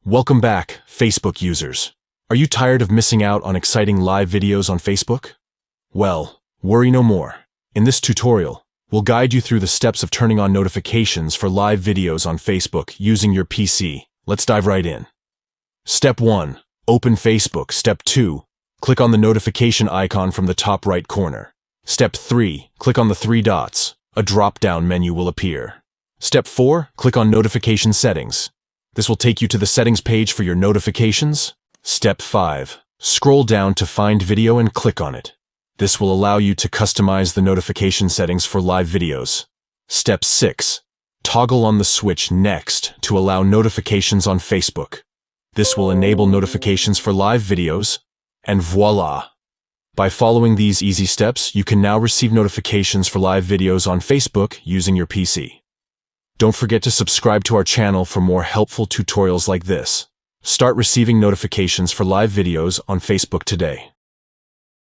Welcome back, Facebook users. Are you tired of missing out on exciting live videos on Facebook? Well, worry no more. In this tutorial, we'll guide you through the steps of turning on notifications for live videos on Facebook using your PC. Let's dive right in. Step 1. Open Facebook. Step 2. Click on the notification icon from the top right corner. Step 3. Click on the three dots. A drop-down menu will appear. Step 4. Click on Notification Settings. This will take you to the settings page for your notifications. Step 5. Scroll down to Find Video and click on it. This will allow you to customize the notification settings for live videos. Step 6. Toggle on the switch Next to allow notifications on Facebook. This will enable notifications for live videos, and voila! By following these easy steps, you can now receive notifications for live videos on Facebook using your PC. Don't forget to subscribe to our channel for more helpful tutorials like this. Start receiving notifications for live videos on Facebook today.